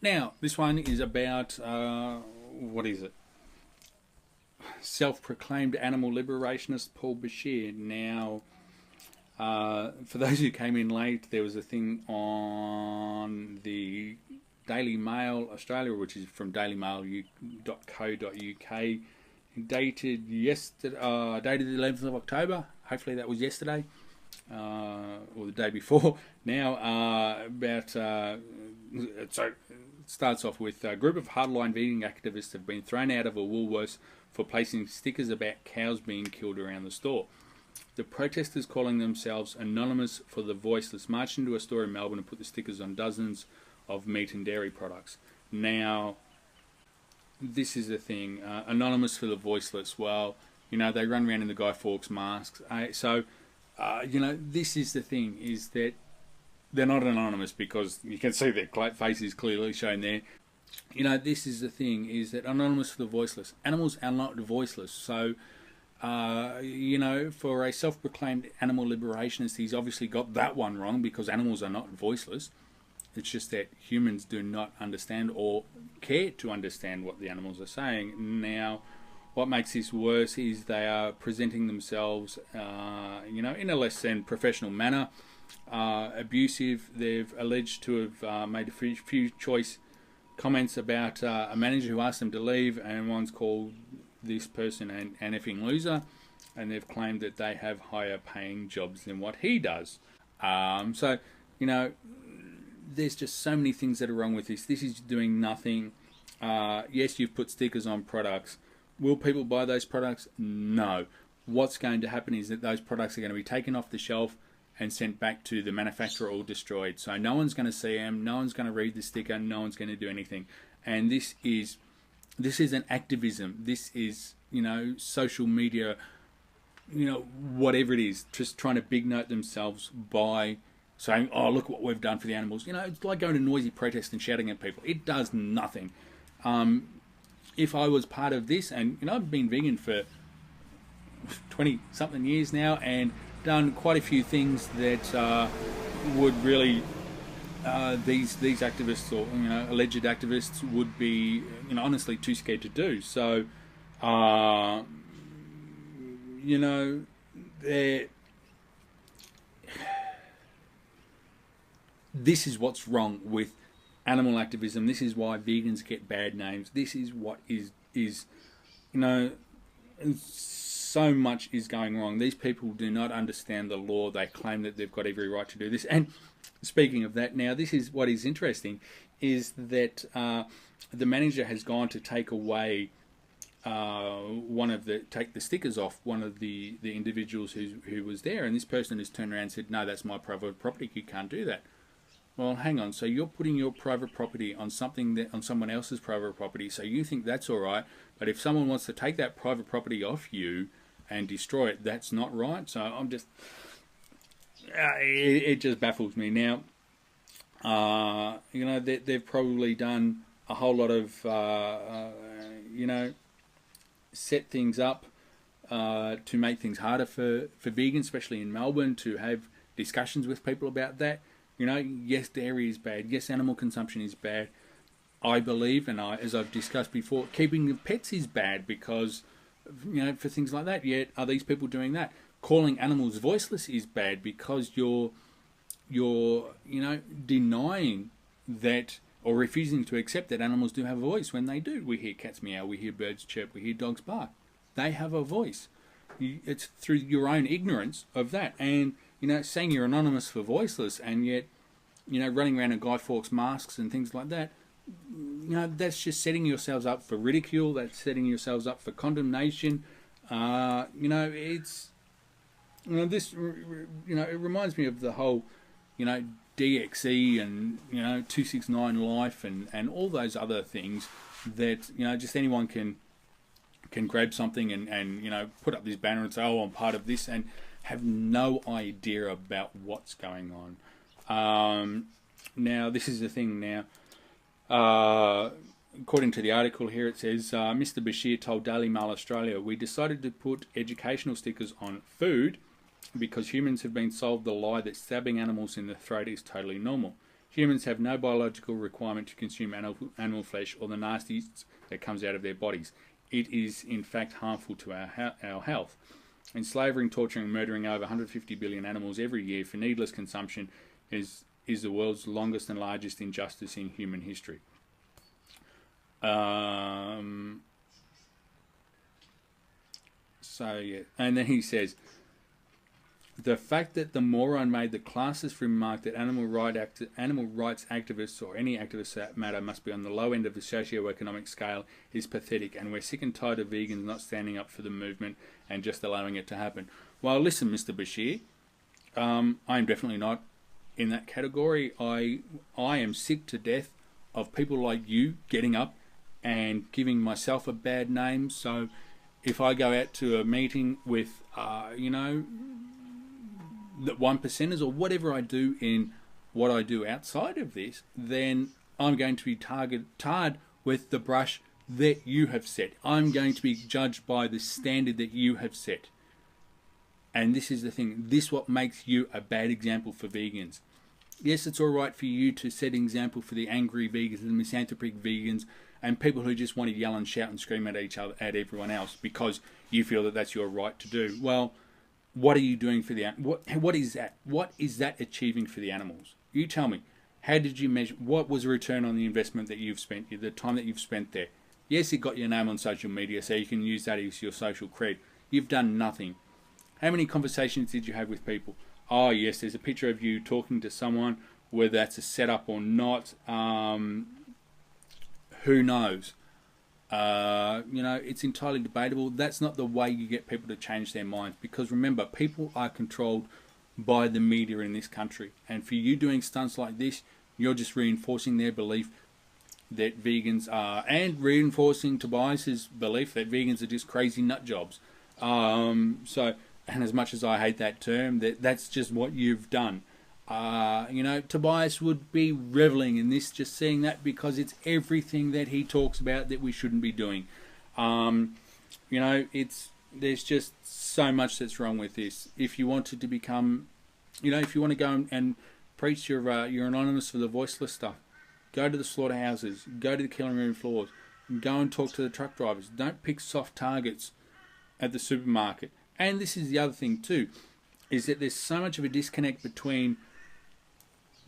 Now, this one is about, what is it? Self-proclaimed animal liberationist Paul Bashir. Now, for those who came in late, there was a thing on the Daily Mail Australia, which is from dailymail.co.uk, dated yesterday, dated the 11th of October. Hopefully that was yesterday, or the day before. Now, so it starts off with a group of hardline vegan activists have been thrown out of a Woolworths for placing stickers about cows being killed around the store. The protesters, calling themselves Anonymous for the Voiceless, marched into a store in Melbourne and put the stickers on dozens of meat and dairy products. Now, this is the thing, Anonymous for the Voiceless. Well, you know, they run around in the Guy Fawkes masks. You know, this is the thing, is that they're not anonymous because you can see their face is clearly shown there. You know, this is the thing, is that Anonymous for the Voiceless. Animals are not voiceless. So, you know, for a self-proclaimed animal liberationist, he's obviously got that one wrong, because animals are not voiceless. It's just that humans do not understand or care to understand what the animals are saying. Now, what makes this worse is they are presenting themselves, you know, in a less than professional manner, abusive. They've alleged to have made a few choice comments about a manager who asked them to leave, and one's called this person an effing loser, and they've claimed that they have higher paying jobs than what he does. So, you know, there's just so many things that are wrong with this. This is doing nothing. Yes, you've put stickers on products. Will people buy those products? No. What's going to happen is that those products are going to be taken off the shelf and sent back to the manufacturer or destroyed. So no one's going to see them, no one's going to read the sticker, no one's going to do anything. And this is an activism. This is, you know, social media, you know, whatever it is, just trying to big note themselves by saying, oh, look what we've done for the animals. You know, it's like going to noisy protest and shouting at people. It does nothing. If I was part of this, and, you know, I've been vegan for 20-something years now and done quite a few things that would really, these activists, or, you know, alleged activists, would be, you know, honestly too scared to do. So, you know, this is what's wrong with animal activism. This is why vegans get bad names. This is what is you know, so much is going wrong. These people do not understand the law. They claim that they've got every right to do this. And speaking of that, now, this is what is interesting, is that the manager has gone to take away take the stickers off one of the individuals who was there, and this person has turned around and said, no, that's my private property, you can't do that. Well, hang on, so you're putting your private property on on someone else's private property, so you think that's all right, but if someone wants to take that private property off you and destroy it, that's not right. So I'm just, it just baffles me. Now, you know, they've probably done a whole lot of, you know, set things up to make things harder for vegans, especially in Melbourne, to have discussions with people about that. You know, yes, dairy is bad. Yes, animal consumption is bad. I believe, and as I've discussed before, keeping pets is bad because, you know, for things like that. Yet, are these people doing that? Calling animals voiceless is bad because you're you know, denying that or refusing to accept that animals do have a voice when they do. We hear cats meow, we hear birds chirp, we hear dogs bark. They have a voice. It's through your own ignorance of that. And, you know, saying you're anonymous for voiceless, and yet, you know, running around in Guy Fawkes masks and things like that, you know, that's just setting yourselves up for ridicule. That's setting yourselves up for condemnation. You know, it's, you know, this, you know, it reminds me of the whole, you know, DXE and, you know, 269 Life and all those other things that, you know, just anyone can grab something and, you know, put up this banner and say, oh, I'm part of this, and have no idea about what's going on. Now, this is the thing now. According to the article here, it says, Mr. Bashir told Daily Mail Australia, we decided to put educational stickers on food because humans have been sold the lie that stabbing animals in the throat is totally normal. Humans have no biological requirement to consume animal flesh or the nasty that comes out of their bodies. It is, in fact, harmful to our health. Enslaving, torturing, and murdering over 150 billion animals every year for needless consumption is the world's longest and largest injustice in human history. And then he says, the fact that the moron made the classist remark that animal rights activists, or any activists for that matter, must be on the low end of the socio-economic scale is pathetic, and we're sick and tired of vegans not standing up for the movement and just allowing it to happen. Well, listen, Mr. Bashir, I'm definitely not in that category. I am sick to death of people like you getting up and giving myself a bad name. So if I go out to a meeting with, the 1%ers or whatever I do in what I do outside of this, then I'm going to be tarred with the brush that you have set. I'm going to be judged by the standard that you have set. And this is the thing. This is what makes you a bad example for vegans. Yes, it's all right for you to set an example for the angry vegans and the misanthropic vegans and people who just want to yell and shout and scream at each other, at everyone else, because you feel that that's your right to do. Well, what are you doing for the what is that? What is that achieving for the animals? You tell me. How did you measure? What was the return on the investment that you've spent, the time that you've spent there? Yes, it got your name on social media, so you can use that as your social cred. You've done nothing. How many conversations did you have with people? Oh, yes, there's a picture of you talking to someone, whether that's a setup or not. Who knows? It's entirely debatable. That's not the way you get people to change their minds, because remember, people are controlled by the media in this country, and for you doing stunts like this, you're just reinforcing their belief that vegans are, and reinforcing Tobias's belief that vegans are just crazy nut jobs. And as much as I hate that term, that's just what you've done. Tobias would be reveling in this, just seeing that, because it's everything that he talks about that we shouldn't be doing. There's just so much that's wrong with this. If you wanted to become, if you want to go and preach your anonymous for the voiceless stuff, go to the slaughterhouses, go to the killing room floors, go and talk to the truck drivers. Don't pick soft targets at the supermarket. And this is the other thing too, is that there's so much of a disconnect between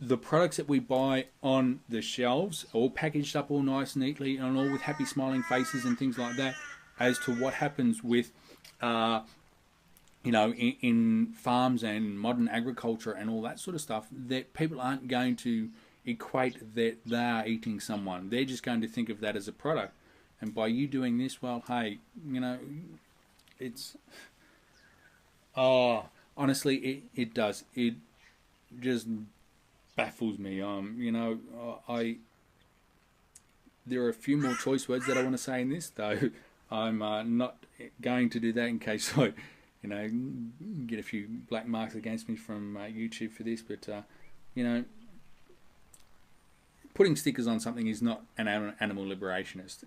the products that we buy on the shelves, all packaged up all nice, neatly, and all with happy smiling faces and things like that, as to what happens with, in farms and modern agriculture and all that sort of stuff, that people aren't going to equate that they are eating someone. They're just going to think of that as a product. And by you doing this, well, hey, it's... honestly, it does. It just baffles me. There are a few more choice words that I want to say in this, though. I'm not going to do that in case I, get a few black marks against me from YouTube for this. But putting stickers on something is not an animal liberationist.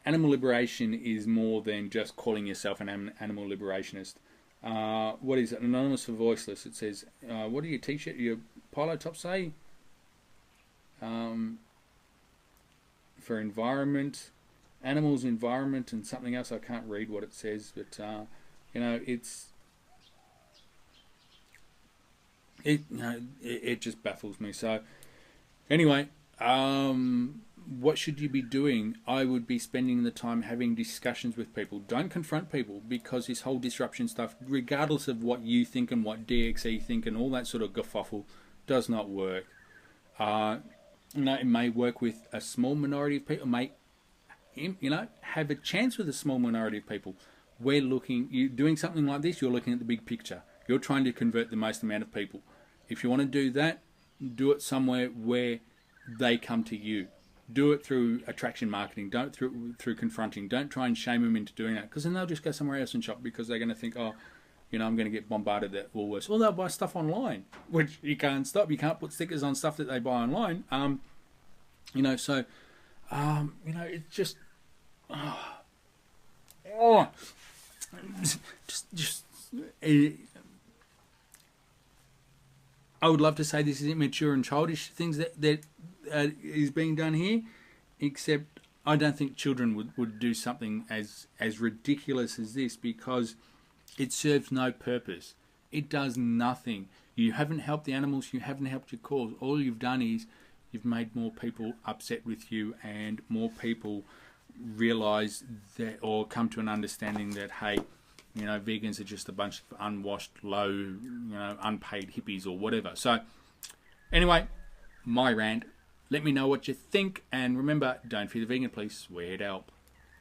Animal liberation is more than just calling yourself an animal liberationist. What is it? Anonymous for voiceless. It says, what do your t-shirt, your polo top say? For environment, animals, environment, and something else. I can't read what it says, but it just baffles me. So anyway, what should you be doing? I would be spending the time having discussions with people. Don't confront people, because this whole disruption stuff, regardless of what you think and what DXE think and all that sort of kerfuffle, does not work. It may work with a small minority of people. It may, have a chance with a small minority of people. You doing something like this, you're looking at the big picture. You're trying to convert the most amount of people. If you want to do that, do it somewhere where they come to you. Do it through attraction marketing. Don't through confronting. Don't try and shame them into doing that, because then they'll just go somewhere else and shop, because they're going to think, I'm going to get bombarded at Woolworths. Or they'll buy stuff online, which you can't stop. You can't put stickers on stuff that they buy online. It's just, I would love to say this is immature and childish things that is being done here, except I don't think children would do something as ridiculous as this, because it serves no purpose. It does nothing. You haven't helped the animals, you haven't helped your cause. All you've done is you've made more people upset with you, and more people realise that, or come to an understanding that, hey, you know, vegans are just a bunch of unwashed, low, you know, unpaid hippies or whatever. So, anyway, my rant. Let me know what you think, and remember, don't feed the vegan, please. Swear it helps.